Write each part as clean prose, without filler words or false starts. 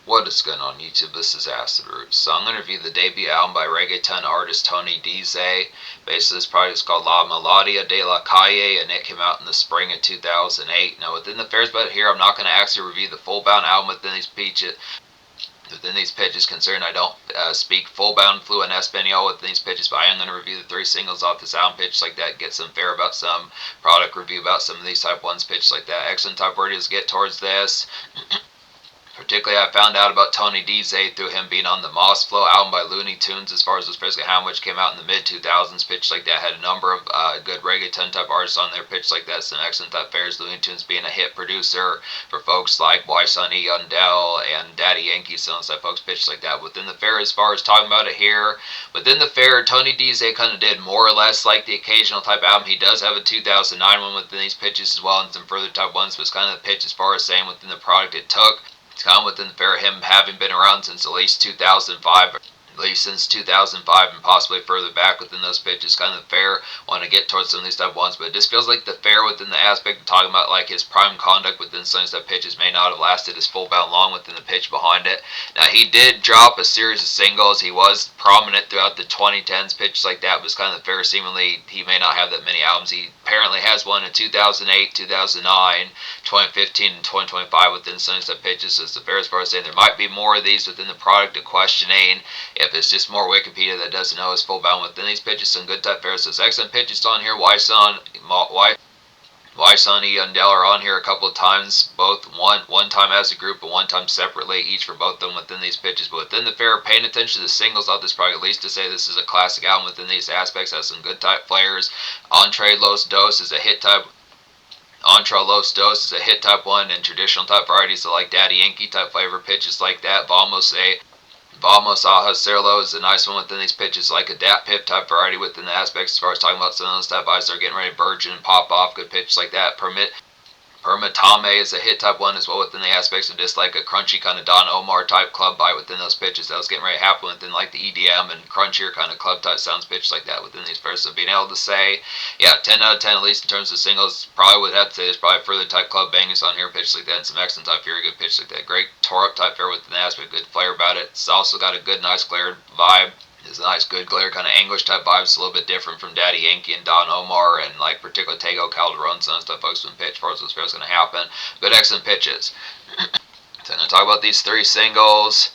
What is going on YouTube? This is Acid Roots. So I'm going to review the debut album by reggaeton artist Dize. Basically this project is called La Melodia de la Calle, and it came out in the spring of 2008. Now within the Fairs But here, I'm not going to actually review the full-bound album within these pitches, considering I don't speak full-bound fluent Espanol within these pitches, but I am going to review the 3 singles off this album, pitch like that, get some fair about some product review about some of these type 1s, pitch like that. Excellent type words get towards this. Particularly, I found out about Dize through him being on the Moss Flow album by Looney Tunes, as far as this basically how much came out in the mid-2000s, pitch like that. Had a number of good reggaeton type artists on there, pitch like that. Some excellent type fairs. Looney Tunes being a hit producer for folks like Sonny Yundell and Daddy Yankee, some of those folks, pitch like that. Within the fair, as far as talking about it here, within the fair, Dize kind of did more or less like the occasional type album. He does have a 2009 one within these pitches as well, and some further type ones, but it's kind of the pitch as far as saying within the product it took. It's kind of within the fair, him having been around since at least 2005, and possibly further back within those pitches. Kind of the fair, want to get towards some of these type ones, but it just feels like the fair within the aspect of talking about like his prime conduct within some of these type pitches may not have lasted his full bound long within the pitch behind it. Now he did drop a series of singles. He was prominent throughout the 2010s, pitches like that, was kind of the fair. Seemingly he may not have that many albums. He apparently has one in 2008, 2009, 2015, and 2025 within some of these type pitches. So it's the fair as far as saying there might be more of these within the product, and questioning if it's just more Wikipedia that doesn't know his full bound within these pitches. Some good type fairs. There's excellent pitches on here. Sonny Yundell are on here a couple of times, both one time as a group and one time separately, each for both of them within these pitches. But within the fair, paying attention to the singles off this project, at least to say this is a classic album within these aspects, has some good type flares. Entre Los Dos is a hit type. Entre Los Dos is a hit type 1, and traditional type varieties like Daddy Yankee type flavor pitches like that. Vamos a Hacerlo is a nice one within these pitches, like a Datpiff type variety within the aspects as far as talking about some of those type ice that are getting ready to virgin and pop off. Good pitch like that. Permitame is a hit type 1 as well within the aspects of just like a crunchy kind of Don Omar type club bite within those pitches that was getting ready to happen within like the EDM and crunchier kind of club type sounds pitched like that within these pairs. So being able to say, yeah, 10 out of 10 at least in terms of singles, probably would have to say there's probably further type club bangers on here, pitch like that, and some excellent type very good pitch like that. Great tore up type fair within the aspect, good flair about it. It's also got a good nice glare vibe. It's a nice, good glare kind of English type vibes. It's a little bit different from Daddy Yankee and Don Omar and like particularly Tego Calderon, some stuff folks been pitched for us. What's going to happen? Good, excellent pitches. So I'm going to talk about these 3 singles.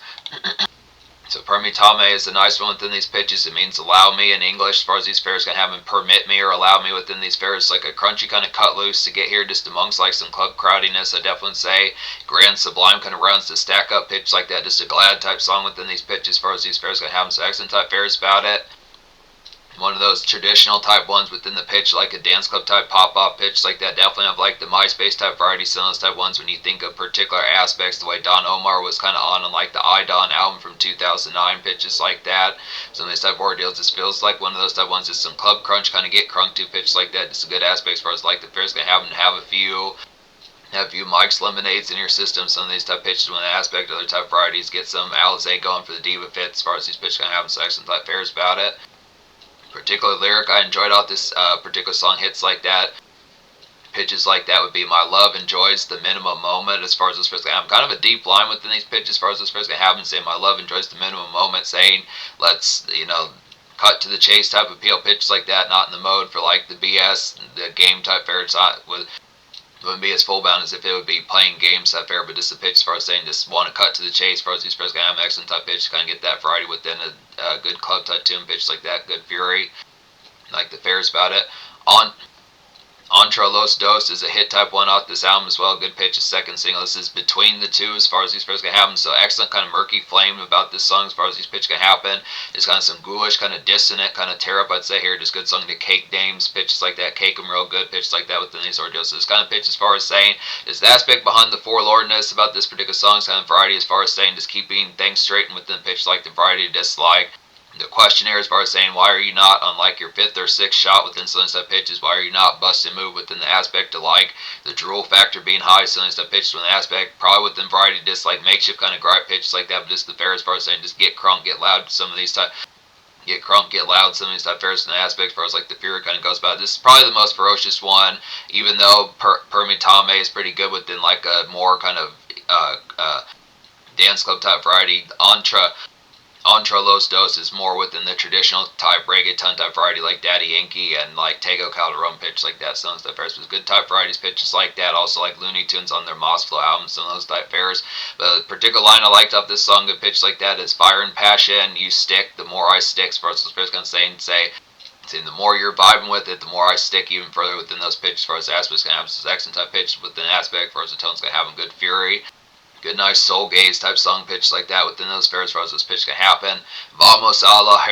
So Permitame is a nice one within these pitches. It means allow me in English as far as these fairs can have, and permit me or allow me within these fairs. Like a crunchy kind of cut loose to get here just amongst like some club crowdiness. I definitely say grand sublime kind of runs to stack up pitch like that. Just a glad type song within these pitches as far as these fairs can have. So excellent type fairs about it. One of those traditional type ones within the pitch, like a dance club type pop-off pitch like that. Definitely have like the MySpace type variety, some of those type ones when you think of particular aspects, the way Don Omar was kind of on like the I Don album from 2009, pitches like that. Some of these type of ordeals, just feels like one of those type ones, just some club crunch kind of get crunk to pitch like that. Just a good aspect as far as like the fair's going to have a few Mike's Lemonades in your system. Some of these type pitches when the aspect, other type varieties, get some Alize going for the diva fit as far as these pitches going to have some excellent type fairs about it. Particular lyric I enjoyed off this particular song, hits like that, pitches like that would be my love enjoys the minimum moment as far as this first gonna happen. Kind of a deep line within these pitches as far as this first gonna happen, saying my love enjoys the minimum moment, saying let's cut to the chase type appeal, pitches like that, not in the mode for like the BS, the game type fair. It's not wouldn't be as full bound as if it would be playing games type fair, but just a pitch as far as saying just want to cut to the chase as far as these players going to have an excellent type pitch to kind of get that variety within a good club type tune pitch like that. Good fury, like the fairs about it. Entre Los Dos is a hit type 1 off this album as well. Good pitch, a second single. This is between the 2 as far as these pairs can happen. So excellent kind of murky flame about this song as far as these pitch can happen. It's kind of some ghoulish, kind of dissonant, kind of tear up, I'd say here. Just good song to cake dames, pitches like that. Cake them real good, pitches like that within these ordeals. So this kind of pitch as far as saying, is the aspect behind the forlornness about this particular song. Kind of variety as far as saying just keeping things straight and within the pitch like the variety of dislike. The questionnaire as far as saying why are you not on like your 5th or 6th shot within some of these pitches, why are you not busting move within the aspect of like the drool factor being high, some of these pitches when the aspect probably within variety just like makeshift kind of gripe pitches like that, but just the fair as far as saying just get crunk, get loud, some of these type get crunk, get loud, some of these type fairs in the aspect as far as like the fury kind of goes about. This is probably the most ferocious one, even though Permitame is pretty good within like a more kind of dance club type variety. Entre Los Dos is more within the traditional type reggaeton type variety like Daddy Yankee and like Tego Calderon pitch like that. Some of those type fairs was good type varieties pitches like that. Also like Looney Tunes on their Mossflow album, some of those type fairs. The particular line I liked off this song, good pitch like that, is Fire and Passion. You stick, the more I stick. As far as those fairs gonna say, the more you're vibing with it, the more I stick even further within those pitches. As far as the aspects gonna have this accent type pitch within aspect. As far as the tone's gonna have them good fury. Good, nice soul gaze type song pitch like that within those fairs. As far as this pitch can happen. Vamos a la,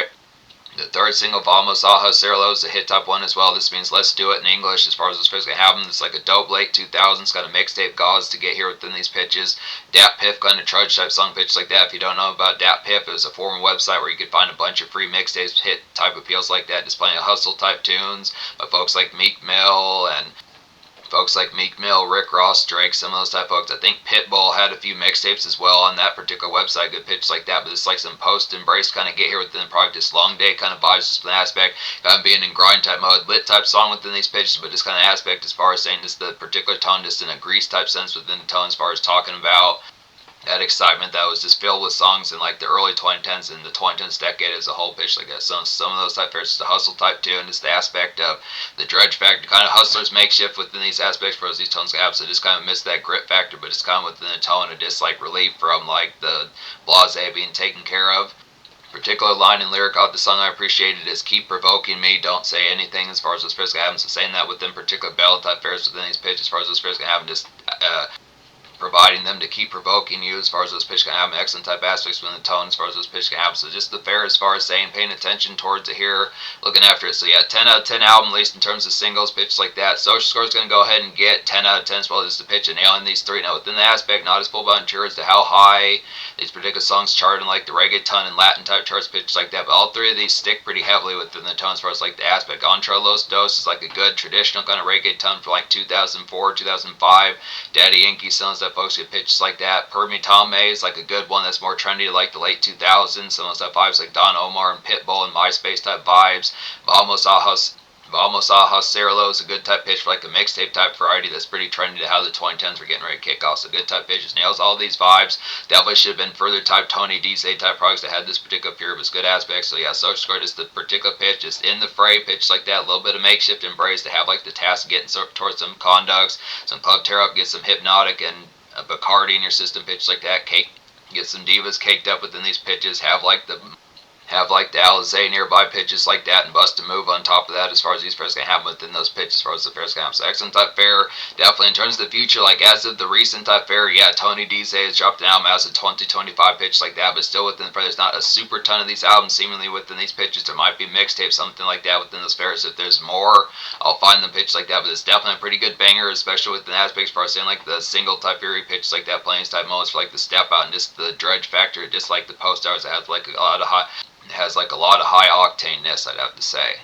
the third single, Vamos a Hacerlo, is a hit type one as well. This means let's do it in English. As far as this pitch can happen, it's like a dope late 2000s kind of mixtape gauze to get here within these pitches. Datpiff kind of trudge type song pitch like that. If you don't know about Datpiff, it was a former website where you could find a bunch of free mixtapes, hit type appeals like that, just playing hustle type tunes by folks like Meek Mill and Rick Ross, Drake, some of those type folks. I think Pitbull had a few mixtapes as well on that particular website, good pitch like that. But it's like some post-embrace kind of get here within the project, this long day kind of vibes, just an aspect, kind of being in grind type mode, lit type song within these pitches, but this kind of aspect as far as saying this the particular tone, just in a grease type sense within the tone as far as talking about that excitement that was just filled with songs in like the early 2010s and the 2010s decade as a whole pitch like that. So some of those type fairs is the hustle type too, and it's the aspect of the dredge factor, kind of hustlers makeshift within these aspects for these tones have. So just kind of miss that grit factor, but it's kind of within the tone of just like relief from like the blase being taken care of. Particular line and lyric of the song I appreciated is keep provoking me, don't say anything as far as those fairs can happen. So saying that within particular ballad type fairs within these pitches as far as those fairs can happen, just providing them to keep provoking you as far as those pitch can have excellent type aspects within the tone as far as those pitch can have. So just the fair as far as saying paying attention towards it here, looking after it. So yeah, 10 out of 10 album, at least in terms of singles, pitch like that. Social Score is going to go ahead and get 10 out of 10 as well as the pitch and nailing these three. Now within the aspect, not as full by sure as to how high these particular songs chart in like the reggaeton and Latin type charts, pitch like that. But all three of these stick pretty heavily within the tone as far as like the aspect. Entre Los Dos is like a good traditional kind of reggaeton for like 2004, 2005. Daddy Yankee sounds that folks get pitches like that. Permitame is like a good one that's more trendy to like the late 2000s. Some of those type vibes like Don Omar and Pitbull and MySpace type vibes. Vamos a Hacerlo is a good type pitch for like a mixtape type variety that's pretty trendy to how the 2010s were getting ready to kick off. So good type pitches, nails all these vibes. Definitely should have been further type Tony Dize type products that had this particular fear of its good aspects. So yeah, Social Score is the particular pitch, just in the fray pitch like that. A little bit of makeshift embrace to have like the task of getting towards some conducts, some club tear up, get some hypnotic and Bacardi in your system pitch like that. Get some divas caked up within these pitches. Have like the Alize nearby pitches like that and bust a move on top of that as far as these fairs can happen within those pitches as far as the fairs can happen. So excellent type fair. Definitely in terms of the future, like as of the recent type fair, yeah, Tony Dize has dropped an album as a 2025 pitch like that, but still within the fair, there's not a super ton of these albums seemingly within these pitches. There might be mixtapes, something like that within those fairs. If there's more, I'll find them pitch like that, but it's definitely a pretty good banger, especially within aspects as far as saying like the single type fury pitch like that, playing type moments for like the step out and just the dredge factor, just like the post hours that has like a lot of high octaneness, I'd have to say.